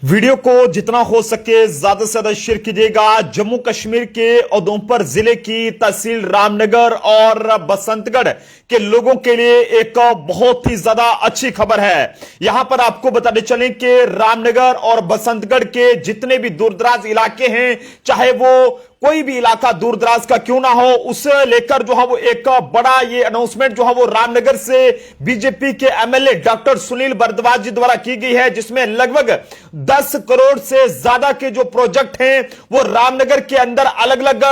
Video को जितना हो सके ज्यादा से ज्यादा शेयर कीजिएगा। जम्मू कश्मीर के उधमपुर जिले की तहसील रामनगर और बसंतगढ़ के लोगों के लिए एक बहुत ही ज्यादा अच्छी खबर है। यहां पर आपको बताते चलें कि रामनगर और बसंतगढ़ के जितने भी दूरदराज इलाके हैं, चाहे वो कोई भी इलाका दूरदराज का क्यों ना हो, उसे लेकर जो है वो एक बड़ा ये अनाउंसमेंट जो है वो रामनगर से बीजेपी के एमएलए डॉक्टर सुनील भारद्वाज जी द्वारा की गई है, जिसमें लगभग 10 करोड़ से ज्यादा के जो प्रोजेक्ट हैं वो रामनगर के अंदर अलग अलग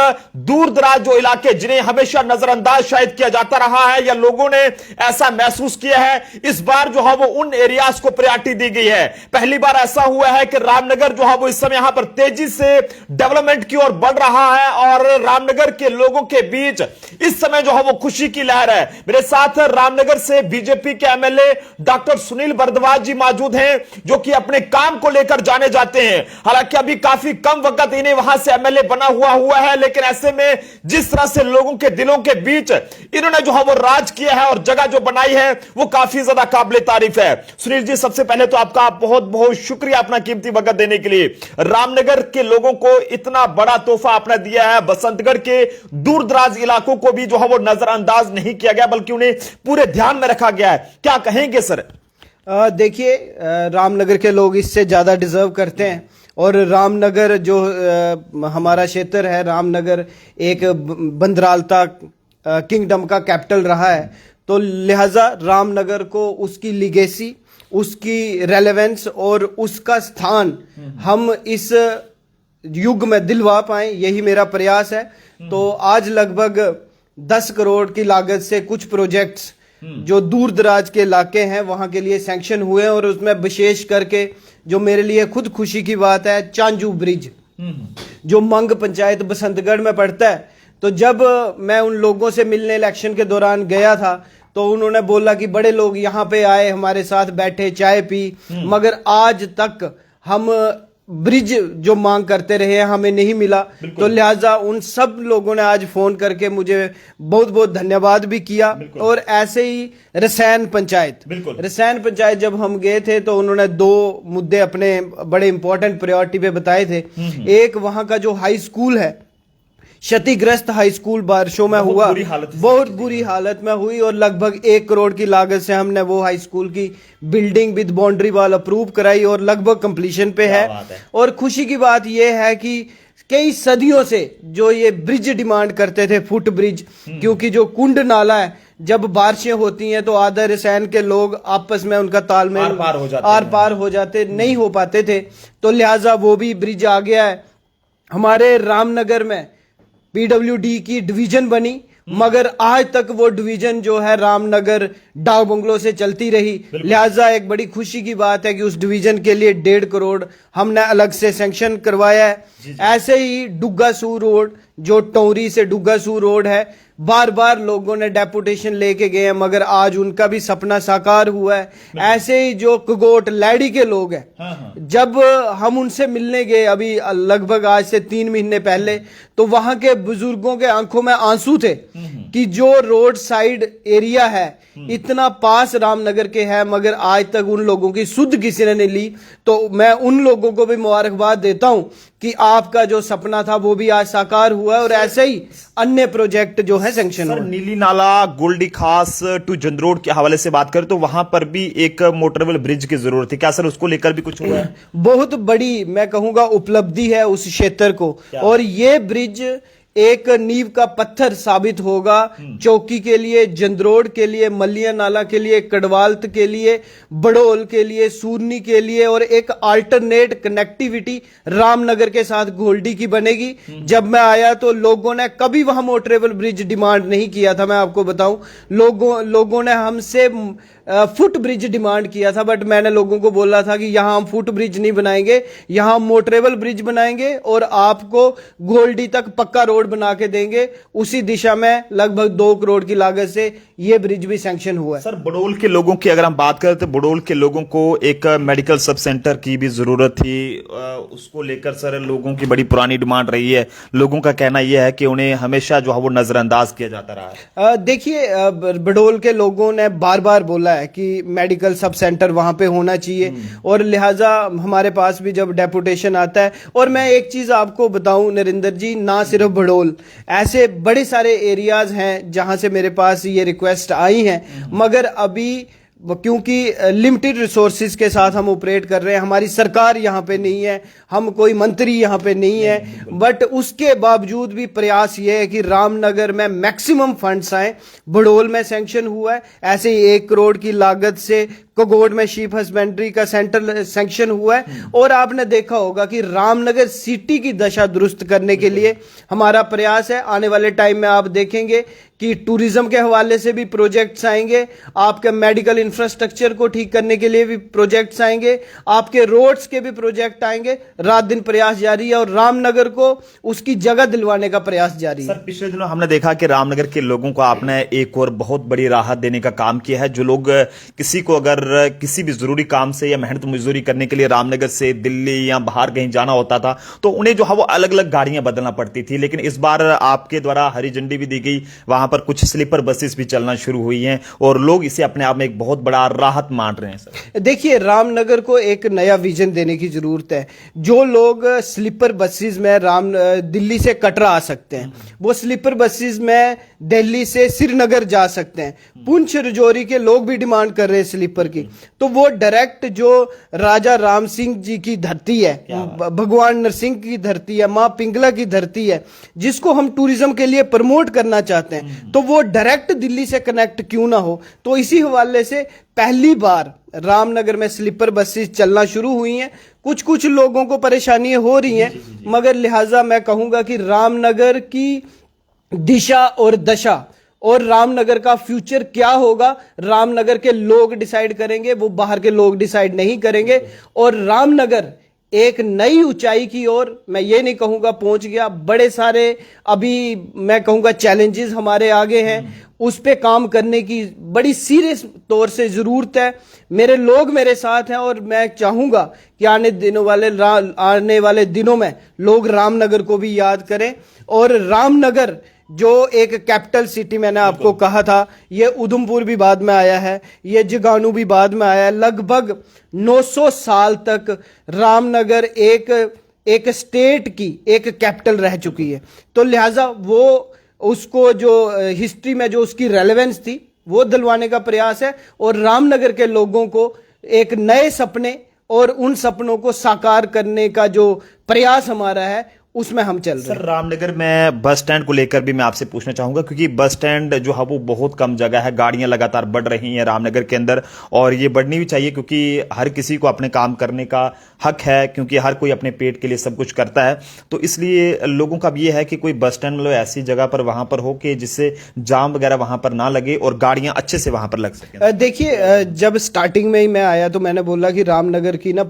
दूरदराज जो इलाके जिन्हें हमेशा नजरअंदाज शायद किया जाता रहा है या लोगों ने ऐसा महसूस किया है, इस बार जो है वो उन एरियाज को प्रायोरिटी दी गई है। पहली बार ऐसा हुआ है कि रामनगर जो है वो इस समय यहां पर तेजी से डेवलपमेंट की ओर बढ़ रहा है और रामनगर के लोगों के बीच इस समय जो है वो खुशी की लहर है। मेरे साथ रामनगर से बीजेपी के एमएलए डॉक्टर सुनील भारद्वाज जी मौजूद हैं, जो कि अपने काम को लेकर जाने जाते हैं। हालांकि अभी काफी कम वक्त इन्हें वहां से एमएलए बना हुआ है, लेकिन ऐसे में जिस तरह से लोगों के दिलों के बीच इन्होंने जो है वो राज किया है और जगह जो बनाई है वो काफी ज्यादा काबिले तारीफ है। सुनील जी, सबसे पहले तो आपका बहुत बहुत शुक्रिया अपना कीमती वक्त देने के लिए। रामनगर के लोगों को इतना बड़ा तोहफा आपने दिया है, बसंतगढ़ के दूरदराज इलाकों को भी जो है वो नजरअंदाज नहीं किया गया बल्कि उन्हें पूरे ध्यान में रखा गया है। क्या कहेंगे सर? देखिए, रामनगर के लोग इससे ज्यादा डिजर्व करते हैं और रामनगर जो हमारा क्षेत्र है, रामनगर एक बंदरालता किंगडम का कैपिटल रहा है, तो लिहाजा रामनगर को उसकी लिगेसी, उसकी रेलेवेंस और उसका स्थान हम इस युग में दिलवा पाए, यही मेरा प्रयास है। तो आज लगभग 10 करोड़ की लागत से कुछ प्रोजेक्ट्स जो दूर दराज के इलाके हैं वहां के लिए सैंक्शन हुए और उसमें विशेष करके जो मेरे लिए खुद खुशी की बात है, चांजू ब्रिज जो मंग पंचायत बसंतगढ़ में पड़ता है। तो जब मैं उन लोगों से मिलने इलेक्शन के दौरान गया था तो उन्होंने बोला कि बड़े लोग यहाँ पे आए, हमारे साथ बैठे, चाय पी, मगर आज तक हम ब्रिज जो मांग करते रहे हैं हमें नहीं मिला। तो लिहाजा उन सब लोगों ने आज फोन करके मुझे बहुत बहुत धन्यवाद भी किया। और ऐसे ही रसैन पंचायत जब हम गए थे तो उन्होंने 2 मुद्दे अपने बड़े इंपॉर्टेंट प्रायोरिटी पे बताए थे। एक वहां का जो हाई स्कूल है, क्षतिग्रस्त हाई स्कूल बारिशों में हुआ, बहुत बुरी हालत में हुई और लगभग 1 करोड़ की लागत से हमने वो हाई स्कूल की building with boundary wall approve कराई और लगभग कंप्लीशन पे है। और खुशी की बात यह है कि कई सदियों से जो ये ब्रिज डिमांड करते थे, फुट ब्रिज, क्योंकि जो कुंड नाला है जब बारिशें होती हैं तो आधा रसैन के लोग आपस में उनका तालमेल आर पार हो जाते, नहीं हो पाते थे, तो लिहाजा वो भी ब्रिज आ गया है। हमारे रामनगर में पीडब्ल्यूडी की डिवीजन बनी, मगर आज तक वो डिवीजन जो है रामनगर डाक बंगलो से चलती रही। लिहाजा एक बड़ी खुशी की बात है कि उस डिवीजन के लिए 1.5 करोड़ हमने अलग से सैंक्शन करवाया है। ऐसे ही डुग्गासू रोड जो टोरी से डुग्गासू रोड है, बार बार लोगों ने डेपुटेशन लेके गए हैं मगर आज उनका भी सपना साकार हुआ है। ऐसे ही जो कगोट लैडी के लोग हैं, जब हम उनसे मिलने गए अभी लगभग आज से 3 महीने पहले, तो वहां के बुजुर्गों के आंखों में आंसू थे कि जो रोड साइड एरिया है इतना पास रामनगर के है मगर आज तक उन लोगों की सुध किसी ने नहीं ली। तो मैं उन लोगों को भी मुबारकबाद देता हूं कि आपका जो सपना था वो भी आज साकार हुआ है और ऐसे ही अन्य प्रोजेक्ट जो है सैंक्शन हुए। नीली नाला गोल्डी खास टू जंदरोड के हवाले से बात करें तो वहां पर भी एक मोटरवेल ब्रिज की जरूरत है, क्या सर उसको लेकर भी कुछ हुआ है? बहुत बड़ी मैं कहूंगा उपलब्धि है उस क्षेत्र को, और ये ब्रिज एक नींव का पत्थर साबित होगा चौकी के लिए, जंदरोड के लिए, मलिया नाला के लिए, कड़वाल्त के लिए, बड़ोल के लिए, सूरनी के लिए, और एक अल्टरनेट कनेक्टिविटी रामनगर के साथ गोल्डी की बनेगी। जब मैं आया तो लोगों ने कभी वहां मोटरेबल ब्रिज डिमांड नहीं किया था, मैं आपको बताऊं, लोगों ने हमसे फुट ब्रिज डिमांड किया था, बट मैंने लोगों को बोला था कि यहां हम फुट ब्रिज नहीं बनाएंगे, यहां मोटरेबल ब्रिज बनाएंगे और आपको गोल्डी तक पक्का रोड बना के देंगे। उसी दिशा में लगभग 2 करोड़ की लागत से ये ब्रिज भी सैंक्शन हुआ है। सर, बडोल के लोगों की अगर हम बात करें तो बडोल के लोगों को एक मेडिकल सब सेंटर की भी जरूरत थी। उसको लेकर सर लोगों की बड़ी पुरानी डिमांड रही है। लोगों का कहना यह है कि उन्हें हमेशा जो है वो नजरअंदाज किया जाता रहा है। देखिए, बडोल के लोगों ने बार बार बोला है कि मेडिकल सब सेंटर वहां पे होना चाहिए, और लिहाजा हमारे पास भी जब डेपुटेशन आता है, और मैं एक चीज आपको बताऊं नरेंद्र जी, ना सिर्फ बडोल, ऐसे बड़े सारे एरियाज हैं जहां से मेरे पास ये रिक्वेस्ट आई हैं, मगर अभी क्योंकि लिमिटेड रिसोर्सेज के साथ हम ऑपरेट कर रहे हैं, हमारी सरकार यहाँ पे नहीं है, हम कोई मंत्री यहाँ पे नहीं है, बट उसके बावजूद भी प्रयास ये है कि रामनगर में मैक्सिमम फंड्स आए। बडोल में सैंक्शन हुआ है, ऐसे ही 1 करोड़ की लागत से कगोड में शीप हस्बेंड्री का सेंटर सैंक्शन हुआ है। और आपने देखा होगा कि रामनगर सिटी की दशा दुरुस्त करने के लिए हमारा प्रयास है। आने वाले टाइम में आप देखेंगे कि टूरिज्म के हवाले से भी प्रोजेक्ट्स आएंगे, आपके मेडिकल इंफ्रास्ट्रक्चर को ठीक करने के लिए भी प्रोजेक्ट्स आएंगे, आपके रोड्स के भी प्रोजेक्ट आएंगे। रात दिन प्रयास जारी है और रामनगर को उसकी जगह दिलवाने का प्रयास जारी है। सर, पिछले दिनों हमने देखा कि रामनगर के लोगों को आपने एक और बहुत बड़ी राहत देने का काम किया है। जो लोग किसी को अगर किसी भी जरूरी काम से या मेहनत मजदूरी करने के लिए रामनगर से दिल्ली या बाहर कहीं जाना होता था तो उन्हें जो है वो अलग अलग गाड़ियां बदलना पड़ती थी, लेकिन इस बार आपके द्वारा हरी झंडी भी दी गई, वहां पर कुछ स्लीपर बसेस भी चलना शुरू हुई हैं और लोग इसे अपने आप में एक बहुत बड़ा राहत मान रहे हैं। सर, देखिए, रामनगर को एक नया विजन देने की जरूरत है। जो लोग स्लीपर बसेस में दिल्ली से कटरा आ सकते हैं, वो स्लीपर बसेस में दिल्ली से श्रीनगर जा सकते हैं। पुंछ रजौरी के लोग भी डिमांड कर रहे हैं स्लीपर की, तो वो डायरेक्ट जो राजा राम सिंह जी की धरती है, भगवान नरसिंह की धरती है, मां पिंगला की धरती है, जिसको हम टूरिज्म के लिए प्रमोट करना चाहते हैं, तो वो डायरेक्ट दिल्ली से कनेक्ट क्यों ना हो। तो इसी हवाले से पहली बार रामनगर में स्लीपर बसेस चलना शुरू हुई हैं। कुछ कुछ लोगों को परेशानियां हो रही हैं, मगर लिहाजा मैं कहूंगा कि रामनगर की दिशा और दशा और रामनगर का फ्यूचर क्या होगा, रामनगर के लोग डिसाइड करेंगे, वो बाहर के लोग डिसाइड नहीं करेंगे। और रामनगर एक नई ऊंचाई की ओर, मैं ये नहीं कहूंगा पहुंच गया, बड़े सारे अभी मैं कहूंगा चैलेंजेस हमारे आगे हैं, उस पे काम करने की बड़ी सीरियस तौर से जरूरत है। मेरे लोग मेरे साथ हैं और मैं चाहूंगा कि आने वाले दिनों में लोग रामनगर को भी याद करें। और रामनगर जो एक कैपिटल सिटी, मैंने आपको कहा था, ये उधमपुर भी बाद में आया है, ये जगानू भी बाद में आया है। लगभग 900 साल तक रामनगर एक स्टेट की एक कैपिटल रह चुकी है, तो लिहाजा वो उसको जो हिस्ट्री में जो उसकी रेलेवेंस थी वो दिलवाने का प्रयास है। और रामनगर के लोगों को एक नए सपने और उन सपनों को साकार करने का जो प्रयास हमारा है उसमें हम चल रहे हैं। सर, रामनगर में बस स्टैंड को लेकर भी मैं आपसे पूछना चाहूंगा, क्योंकि बस स्टैंड जो है वो बहुत कम जगह है, गाड़ियां लगातार बढ़ रही हैं रामनगर के अंदर और ये बढ़नी भी चाहिए, क्योंकि हर किसी को अपने काम करने का हक है, क्योंकि हर कोई अपने पेट के लिए सब कुछ करता है। तो इसलिए लोगों का भी ये है कि कोई बस स्टैंड मतलब ऐसी जगह पर वहां पर हो कि जिससे जाम वगैरह वहां पर ना लगे और गाड़ियां अच्छे से वहां पर लग सके। देखिए, जब स्टार्टिंग में ही मैं आया तो मैंने बोला कि रामनगर की ना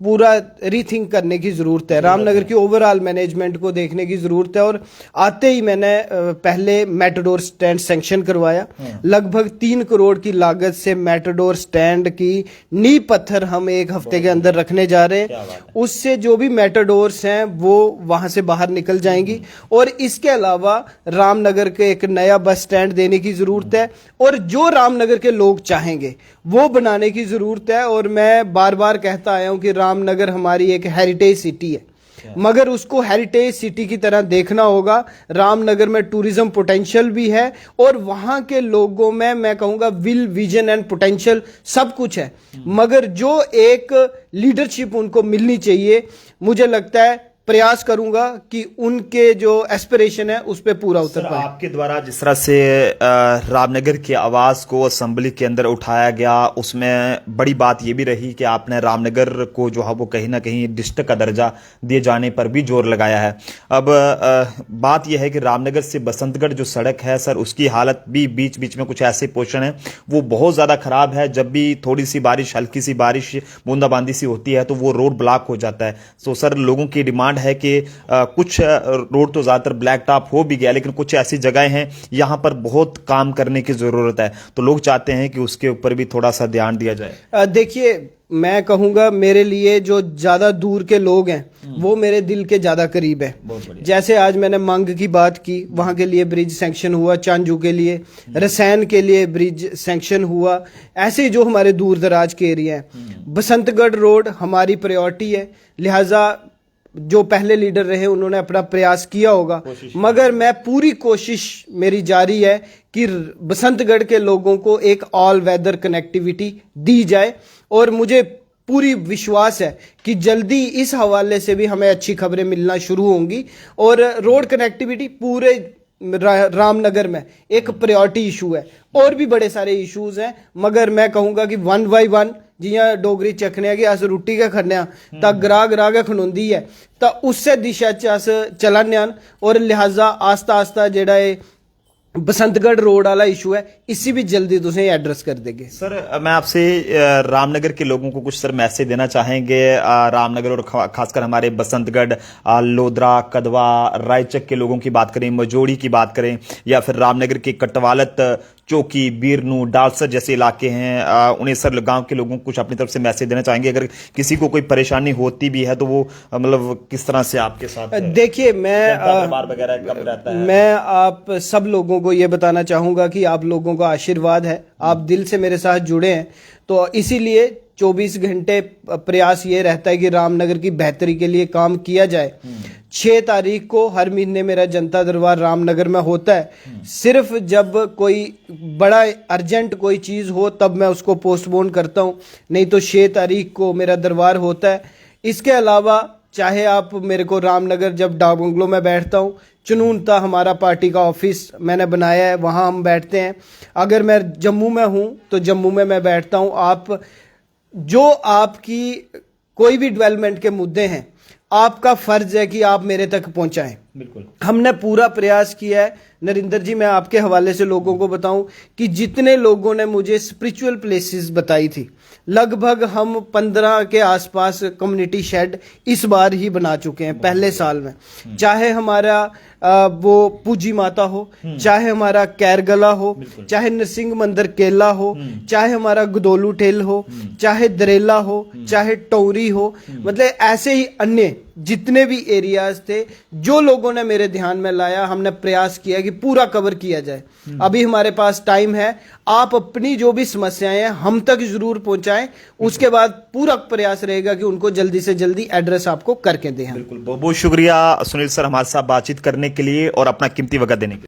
पूरा रीथिंक करने की जरूरत है, रामनगर की ओवरऑल मैनेजमेंट को देखने की जरूरत है। और आते ही मैंने पहले मेटाडोर स्टैंड सैंक्शन करवाया। लगभग 3 करोड़ की लागत से मेटाडोर स्टैंड की नींव पत्थर हम 1 हफ्ते के अंदर रखने जा रहे हैं। उससे जो भी मेटाडोर्स हैं वो वहां से बाहर निकल जाएंगी। और इसके अलावा रामनगर के एक नया बस स्टैंड देने की जरूरत है और जो रामनगर के लोग चाहेंगे वो बनाने की जरूरत है। और मैं बार बार कहता आया हूं कि रामनगर हमारी एक हेरिटेज सिटी है, मगर उसको हेरिटेज सिटी की तरह देखना होगा। रामनगर में टूरिज्म पोटेंशियल भी है और वहां के लोगों में मैं कहूंगा विल, विजन एंड पोटेंशियल सब कुछ है, मगर जो एक लीडरशिप उनको मिलनी चाहिए, मुझे लगता है प्रयास करूंगा कि उनके जो एस्पिरेशन है उस पे पूरा उतर पाए। आपके द्वारा जिस तरह से रामनगर की आवाज को असेंबली के अंदर उठाया गया, उसमें बड़ी बात यह भी रही कि आपने रामनगर को जो है वो कहीं ना कहीं डिस्ट्रिक्ट का दर्जा दिए जाने पर भी जोर लगाया है। अब बात यह है कि रामनगर से बसंतगढ़ जो सड़क है सर, उसकी हालत भी बीच बीच में कुछ ऐसे पोर्शन है वो बहुत ज्यादा खराब है। जब भी थोड़ी सी बारिश, हल्की सी बारिश, बूंदाबांदी सी होती है तो वो रोड ब्लॉक हो जाता है। तो सर, लोगों की डिमांड डिमांड है कि कुछ रोड तो ज़्यादातर ब्लैक टॉप हो भी गया, लेकिन कुछ ऐसी जगहें हैं यहाँ पर बहुत काम करने की ज़रूरत है, तो लोग चाहते हैं कि उसके ऊपर भी थोड़ा सा ध्यान दिया जाए। देखिए, मैं कहूँगा मेरे लिए जो ज़्यादा दूर के लोग हैं वो मेरे दिल के ज़्यादा करीब है। जैसे आज मैंने मंग की बात की, वहाँ के लिए ब्रिज सैंक्शन हुआ, चांजू के लिए, रसैन के लिए ब्रिज सैंक्शन हुआ। ऐसे ही जो हमारे दूर दराज के एरिया हैं, बसंतगढ़ रोड हमारी प्रायोरिटी है, लिहाजा जो पहले लीडर रहे उन्होंने अपना प्रयास किया होगा, मगर मैं पूरी कोशिश मेरी जारी है कि बसंतगढ़ के लोगों को एक ऑल वेदर कनेक्टिविटी दी जाए, और मुझे पूरी विश्वास है कि जल्दी इस हवाले से भी हमें अच्छी खबरें मिलना शुरू होंगी। और रोड कनेक्टिविटी पूरे रामनगर में एक प्रायोरिटी इशू है, और भी बड़े सारे इश्यूज हैं, मगर मैं कहूँगा कि 1 बाय 1 जियां डोगरी चखने कि अस रुट्टी गै खन्ने तां ग्राह ग्राह गै खनोंदी है, तां उससे दिशा च अस चलाने आं। और लिहाजा आस्ता आस्ता जेह्ड़ा एह् बसंतगढ़ रोड वाला इशू है, इसी भी जल्दी तुसें एड्रेस कर देंगे। सर, मैं आपसे रामनगर के लोगों को कुछ सर मैसेज देना चाहेंगे, रामनगर और खासकर हमारे बसंतगढ़, लोधरा, कदवा, रायचक के लोगों की बात करें, मजोड़ी की बात करें, या फिर रामनगर के कटवालत, चौकी, बीरनू, डालसर जैसे इलाके हैं, उन्हें सर गांव के लोगों को कुछ अपनी तरफ से मैसेज देना चाहेंगे? अगर किसी को कोई परेशानी होती भी है तो वो मतलब किस तरह से आपके साथ देखिए, दरबार वगैरह कब रहता है? मैं आप सब लोगों को ये बताना चाहूँगा कि आप लोगों का आशीर्वाद है, आप दिल से मेरे साथ जुड़े हैं, तो इसीलिए 24 घंटे प्रयास ये रहता है कि रामनगर की बेहतरी के लिए काम किया जाए। 6 तारीख को हर महीने मेरा जनता दरबार रामनगर में होता है। सिर्फ जब कोई बड़ा अर्जेंट कोई चीज़ हो तब मैं उसको पोस्टपोन करता हूँ, नहीं तो 6 तारीख को मेरा दरबार होता है। इसके अलावा चाहे आप मेरे को रामनगर, जब डाक बंगलो में बैठता हूँ, चुनूनता हमारा पार्टी का ऑफिस मैंने बनाया है, वहाँ हम बैठते हैं। अगर मैं जम्मू में हूँ तो जम्मू में मैं बैठता हूँ। आप जो आपकी कोई भी डेवलपमेंट के मुद्दे हैं, आपका फर्ज है कि आप मेरे तक पहुंचाएं। बिल्कुल, हमने पूरा प्रयास किया है। नरेंद्र जी, मैं आपके हवाले से लोगों को बताऊं कि जितने लोगों ने मुझे स्पिरिचुअल प्लेसेस बताई थी, लगभग हम 15 के आसपास कम्युनिटी शेड इस बार ही बना चुके हैं पहले साल में। चाहे हमारा वो पूजी माता हो, चाहे हमारा कैरगला हो, चाहे नरसिंह मंदिर केला हो, चाहे हमारा गदोलू टेल हो, चाहे दरेला हो, चाहे टौरी हो, मतलब ऐसे ही अन्य जितने भी एरियाज थे, जो लोगों ने मेरे ध्यान में लाया, हमने प्रयास किया कि पूरा कवर किया जाए। अभी हमारे पास टाइम है, आप अपनी जो भी समस्याएं हैं हम तक जरूर पहुंचाएं, उसके बाद पूरा प्रयास रहेगा कि उनको जल्दी से जल्दी एड्रेस आपको करके दें। बिल्कुल, बहुत बहुत शुक्रिया सुनील सर हमारे साथ बातचीत करने के लिए और अपना कीमती वक्त देने के लिए।